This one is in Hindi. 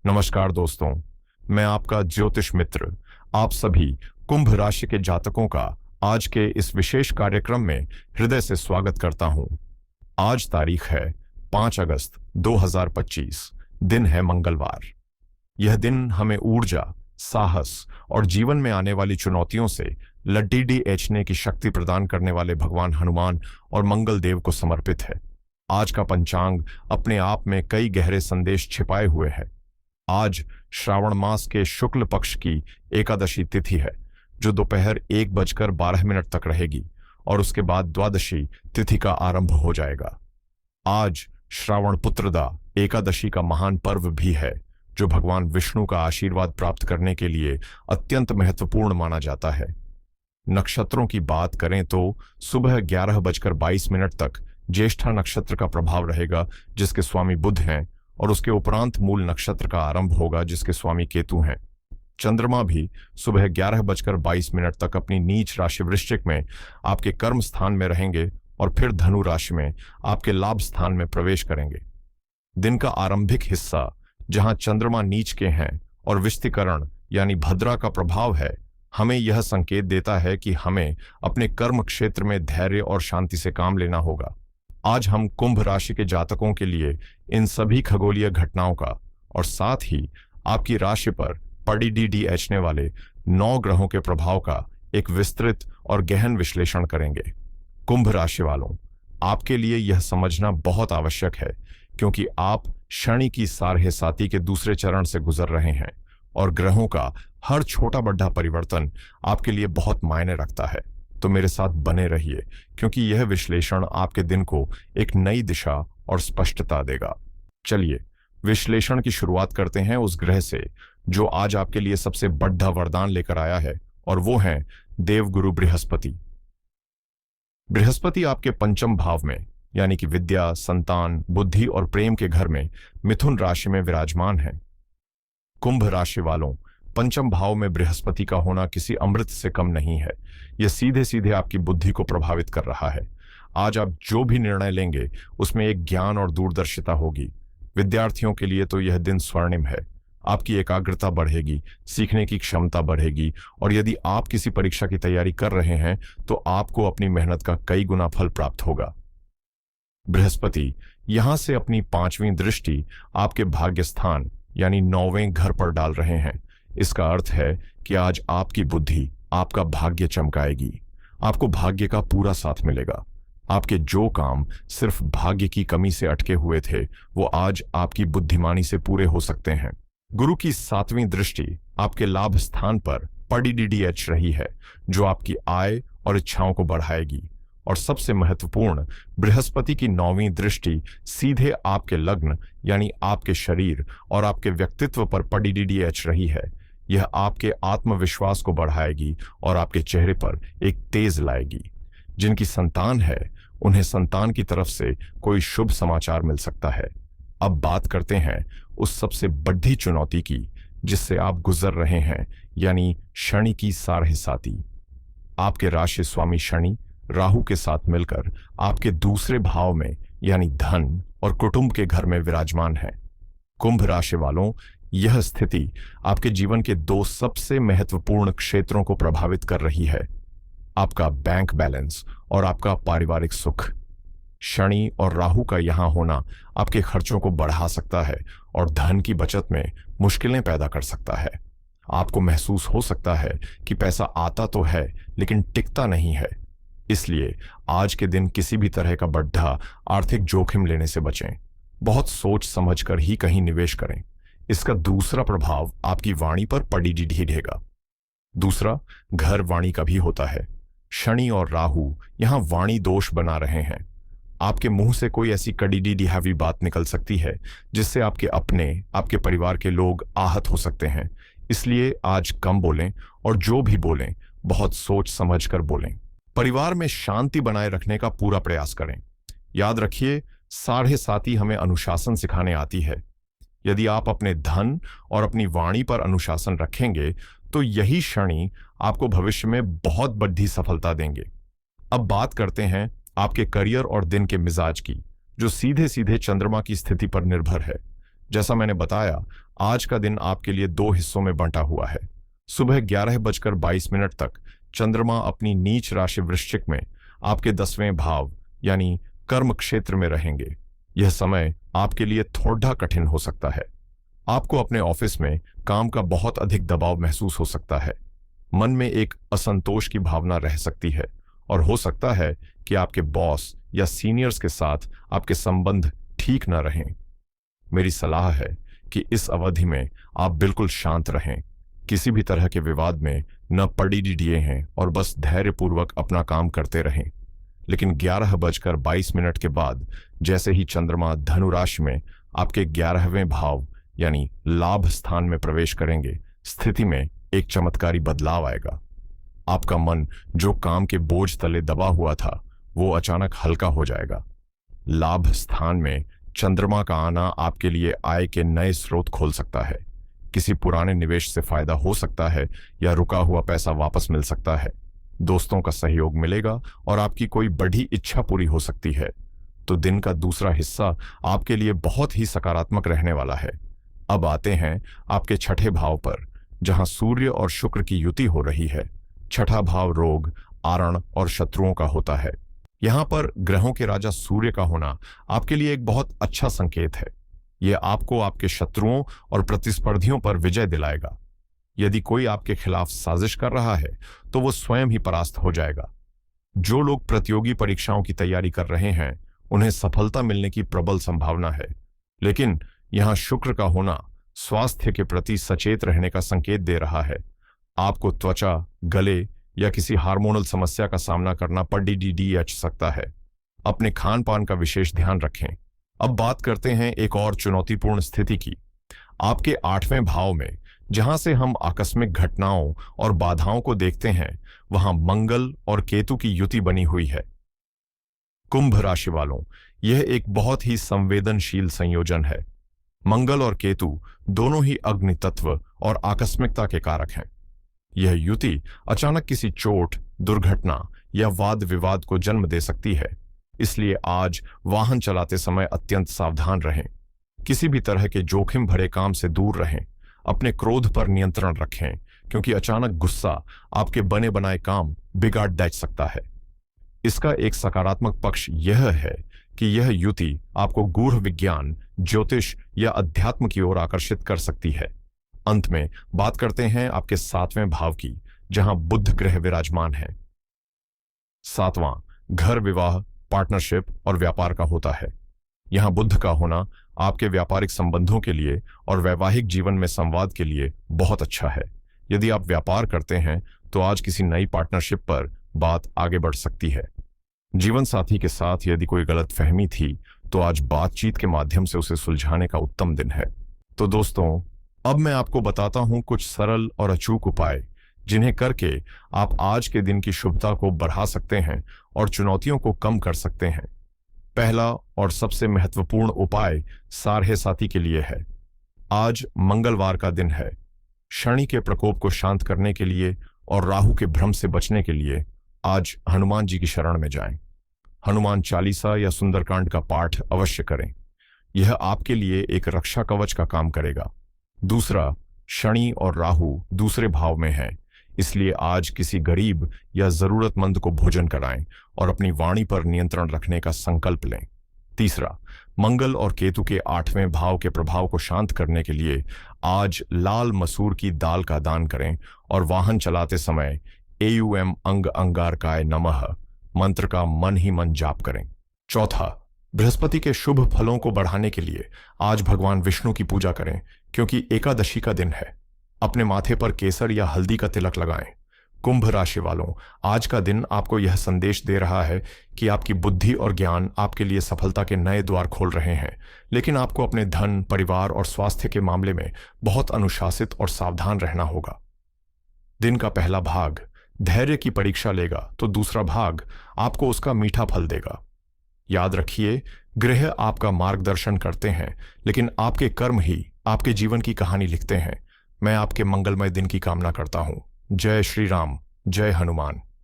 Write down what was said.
नमस्कार दोस्तों, मैं आपका ज्योतिष मित्र आप सभी कुंभ राशि के जातकों का आज के इस विशेष कार्यक्रम में हृदय से स्वागत करता हूं। आज तारीख है 5 अगस्त 2025, दिन है मंगलवार। यह दिन हमें ऊर्जा, साहस और जीवन में आने वाली चुनौतियों से लड्डीडी एचने की शक्ति प्रदान करने वाले भगवान हनुमान और मंगल देव को समर्पित है। आज का पंचांग अपने आप में कई गहरे संदेश छिपाए हुए है। आज श्रावण मास के शुक्ल पक्ष की एकादशी तिथि है, जो दोपहर 1:12 तक रहेगी और उसके बाद द्वादशी तिथि का आरंभ हो जाएगा। आज श्रावण पुत्रदा एकादशी का महान पर्व भी है, जो भगवान विष्णु का आशीर्वाद प्राप्त करने के लिए अत्यंत महत्वपूर्ण माना जाता है। नक्षत्रों की बात करें तो सुबह 11:22 तक ज्येष्ठा नक्षत्र का प्रभाव रहेगा, जिसके स्वामी बुध हैं, और उसके उपरांत मूल नक्षत्र का आरंभ होगा, जिसके स्वामी केतु हैं। चंद्रमा भी सुबह 11:22 तक अपनी नीच राशि वृश्चिक में आपके कर्म स्थान में रहेंगे और फिर धनु राशि में आपके लाभ स्थान में प्रवेश करेंगे। दिन का आरंभिक हिस्सा, जहां चंद्रमा नीच के हैं और विष्टिकरण यानी भद्रा का प्रभाव है, हमें यह संकेत देता है कि हमें अपने कर्म क्षेत्र में धैर्य और शांति से काम लेना होगा। आज हम कुंभ राशि के जातकों के लिए इन सभी खगोलीय घटनाओं का और साथ ही आपकी राशि पर पड़ीडीडी एचने वाले 9 ग्रहों के प्रभाव का एक विस्तृत और गहन विश्लेषण करेंगे। कुंभ राशि वालों, आपके लिए यह समझना बहुत आवश्यक है, क्योंकि आप शनि की साढ़े के दूसरे चरण से गुजर रहे हैं और ग्रहों का हर छोटा बड़ा परिवर्तन आपके लिए बहुत मायने रखता है। तो मेरे साथ बने रहिए, क्योंकि यह विश्लेषण आपके दिन को एक नई दिशा और स्पष्टता देगा। चलिए विश्लेषण की शुरुआत करते हैं उस ग्रह से जो आज आपके लिए सबसे बड़ा वरदान लेकर आया है, और वो है देवगुरु बृहस्पति। बृहस्पति आपके पंचम भाव में, यानी कि विद्या, संतान, बुद्धि और प्रेम के घर में मिथुन राशि में विराजमान है। कुंभ राशि वालों, पंचम भाव में बृहस्पति का होना किसी अमृत से कम नहीं है। यह सीधे सीधे आपकी बुद्धि को प्रभावित कर रहा है। आज आप जो भी निर्णय लेंगे उसमें एक ज्ञान और दूरदर्शिता होगी। विद्यार्थियों के लिए तो यह दिन स्वर्णिम है। आपकी एकाग्रता बढ़ेगी, सीखने की क्षमता बढ़ेगी, और यदि आप किसी परीक्षा की तैयारी कर रहे हैं तो आपको अपनी मेहनत का कई गुना फल प्राप्त होगा। बृहस्पति यहां से अपनी 5वीं दृष्टि आपके भाग्य स्थान यानी 9वें घर पर डाल रहे हैं। इसका अर्थ है कि आज आपकी बुद्धि आपका भाग्य चमकाएगी। आपको भाग्य का पूरा साथ मिलेगा। आपके जो काम सिर्फ भाग्य की कमी से अटके हुए थे, वो आज आपकी बुद्धिमानी से पूरे हो सकते हैं। गुरु की 7वीं दृष्टि आपके लाभ स्थान पर पड़ीडीडीएच रही है, जो आपकी आय और इच्छाओं को बढ़ाएगी। और सबसे महत्वपूर्ण, बृहस्पति की 9वीं दृष्टि सीधे आपके लग्न यानी आपके शरीर और आपके व्यक्तित्व पर पड़ीडीडीएच रही है। यह आपके आत्मविश्वास को बढ़ाएगी और आपके चेहरे पर एक तेज लाएगी। जिनकी संतान है, उन्हें संतान की तरफ से कोई शुभ समाचार मिल सकता है। अब बात करते हैं उस सबसे बड़ी चुनौती की जिससे आप गुजर रहे हैं, यानी शनि की साढ़े। आपके राशि स्वामी शनि राहु के साथ मिलकर आपके दूसरे भाव में यानी धन और कुटुंब के घर में विराजमान है। कुंभ राशि वालों, यह स्थिति आपके जीवन के 2 सबसे महत्वपूर्ण क्षेत्रों को प्रभावित कर रही है, आपका बैंक बैलेंस और आपका पारिवारिक सुख। शनि और राहु का यहां होना आपके खर्चों को बढ़ा सकता है और धन की बचत में मुश्किलें पैदा कर सकता है। आपको महसूस हो सकता है कि पैसा आता तो है लेकिन टिकता नहीं है। इसलिए आज के दिन किसी भी तरह का बड़ा आर्थिक जोखिम लेने से बचें। बहुत सोच समझकर ही कहीं निवेश करें। इसका दूसरा प्रभाव आपकी वाणी पर पड़ीडीडीएगा। दूसरा घर वाणी का भी होता है। शनि और राहु यहां वाणी दोष बना रहे हैं। आपके मुंह से कोई ऐसी कड़ीडीडीहावी बात निकल सकती है जिससे आपके परिवार के लोग आहत हो सकते हैं। इसलिए आज कम बोलें और जो भी बोलें बहुत सोच समझ कर बोलें। परिवार में शांति बनाए रखने का पूरा प्रयास करें। याद रखिए, 7.5 हमें अनुशासन सिखाने आती है। यदि आप अपने धन और अपनी वाणी पर अनुशासन रखेंगे तो यही शनि आपको भविष्य में बहुत बड़ी सफलता देंगे। अब बात करते हैं आपके करियर और दिन के मिजाज की, जो सीधे सीधे चंद्रमा की स्थिति पर निर्भर है। जैसा मैंने बताया, आज का दिन आपके लिए दो हिस्सों में बंटा हुआ है। सुबह 11:22 तक चंद्रमा अपनी नीच राशि वृश्चिक में आपके 10वें भाव यानी कर्म क्षेत्र में रहेंगे। यह समय आपके लिए थोड़ा कठिन हो सकता है। आपको अपने ऑफिस में काम का बहुत अधिक दबाव महसूस हो सकता है। मन में एक असंतोष की भावना रह सकती है और हो सकता है कि आपके बॉस या सीनियर्स के साथ आपके संबंध ठीक न रहें। मेरी सलाह है कि इस अवधि में आप बिल्कुल शांत रहें, किसी भी तरह के विवाद में न पड़ी हैं और बस धैर्यपूर्वक अपना काम करते रहें। लेकिन 11:22 के बाद जैसे ही चंद्रमा धनु राशि में आपके 11वें भाव यानी लाभ स्थान में प्रवेश करेंगे, स्थिति में एक चमत्कारी बदलाव आएगा। आपका मन जो काम के बोझ तले दबा हुआ था, वो अचानक हल्का हो जाएगा। लाभ स्थान में चंद्रमा का आना आपके लिए आय के नए स्रोत खोल सकता है। किसी पुराने निवेश से फायदा हो सकता है या रुका हुआ पैसा वापस मिल सकता है। दोस्तों का सहयोग मिलेगा और आपकी कोई बड़ी इच्छा पूरी हो सकती है। तो दिन का दूसरा हिस्सा आपके लिए बहुत ही सकारात्मक रहने वाला है। अब आते हैं आपके छठे भाव पर, जहां सूर्य और शुक्र की युति हो रही है। छठा भाव रोग, आरण और शत्रुओं का होता है। यहां पर ग्रहों के राजा सूर्य का होना आपके लिए एक बहुत अच्छा संकेत है। यह आपको आपके शत्रुओं और प्रतिस्पर्धियों पर विजय दिलाएगा। यदि कोई आपके खिलाफ साजिश कर रहा है तो वो स्वयं ही परास्त हो जाएगा। जो लोग प्रतियोगी परीक्षाओं की तैयारी कर रहे हैं, उन्हें सफलता मिलने की प्रबल संभावना है। लेकिन यहां शुक्र का होना स्वास्थ्य के प्रति सचेत रहने का संकेत दे रहा है। आपको त्वचा, गले या किसी हार्मोनल समस्या का सामना करना पड़ सकता है। अपने खान पान का विशेष ध्यान रखें। अब बात करते हैं एक और चुनौतीपूर्ण स्थिति की। आपके 8वें भाव में, जहां से हम आकस्मिक घटनाओं और बाधाओं को देखते हैं, वहां मंगल और केतु की युति बनी हुई है। कुंभ राशि वालों, यह एक बहुत ही संवेदनशील संयोजन है। मंगल और केतु दोनों ही अग्नि तत्व और आकस्मिकता के कारक हैं। यह युति अचानक किसी चोट, दुर्घटना या वाद विवाद को जन्म दे सकती है। इसलिए आज वाहन चलाते समय अत्यंत सावधान रहें। किसी भी तरह के जोखिम भरे काम से दूर रहें। अपने क्रोध पर नियंत्रण रखें, क्योंकि अचानक गुस्सा आपके बने बनाए काम बिगाड़ दे सकता है। इसका एक सकारात्मक पक्ष यह है कि यह युति आपको गूढ़ विज्ञान, ज्योतिष या अध्यात्म की ओर आकर्षित कर सकती है। अंत में बात करते हैं आपके 7वें भाव की, जहां बुध ग्रह विराजमान है। 7वां घर, विवाह, पार्टनरशिप और व्यापार का होता है। यहां बुध का होना आपके व्यापारिक संबंधों के लिए और वैवाहिक जीवन में संवाद के लिए बहुत अच्छा है। यदि आप व्यापार करते हैं तो आज किसी नई पार्टनरशिप पर बात आगे बढ़ सकती है। जीवन साथी के साथ यदि कोई गलतफहमी थी तो आज बातचीत के माध्यम से उसे सुलझाने का उत्तम दिन है। तो दोस्तों, अब मैं आपको बताता हूं कुछ सरल और अचूक उपाय, जिन्हें करके आप आज के दिन की शुभता को बढ़ा सकते हैं और चुनौतियों को कम कर सकते हैं। पहला और सबसे महत्वपूर्ण उपाय सारहे साथी के लिए है। आज मंगलवार का दिन है। शनि के प्रकोप को शांत करने के लिए और राहु के भ्रम से बचने के लिए आज हनुमान जी की शरण में जाएं। हनुमान चालीसा या सुंदरकांड का पाठ अवश्य करें। यह आपके लिए एक रक्षा कवच का काम करेगा। दूसरा, शनि और राहु दूसरे भाव में है, इसलिए आज किसी गरीब या जरूरतमंद को भोजन कराएं और अपनी वाणी पर नियंत्रण रखने का संकल्प लें। तीसरा, मंगल और केतु के 8वें भाव के प्रभाव को शांत करने के लिए आज लाल मसूर की दाल का दान करें और वाहन चलाते समय एयुएम अंग अंगारकाय नमः मंत्र का मन ही मन जाप करें। चौथा, बृहस्पति के शुभ फलों को बढ़ाने के लिए आज भगवान विष्णु की पूजा करें, क्योंकि एकादशी का दिन है। अपने माथे पर केसर या हल्दी का तिलक लगाएं। कुंभ राशि वालों, आज का दिन आपको यह संदेश दे रहा है कि आपकी बुद्धि और ज्ञान आपके लिए सफलता के नए द्वार खोल रहे हैं, लेकिन आपको अपने धन, परिवार और स्वास्थ्य के मामले में बहुत अनुशासित और सावधान रहना होगा। दिन का पहला भाग धैर्य की परीक्षा लेगा, तो दूसरा भाग आपको उसका मीठा फल देगा। याद रखिए, ग्रह आपका मार्गदर्शन करते हैं, लेकिन आपके कर्म ही आपके जीवन की कहानी लिखते हैं। मैं आपके मंगलमय दिन की कामना करता हूं। जय श्री राम, जय हनुमान।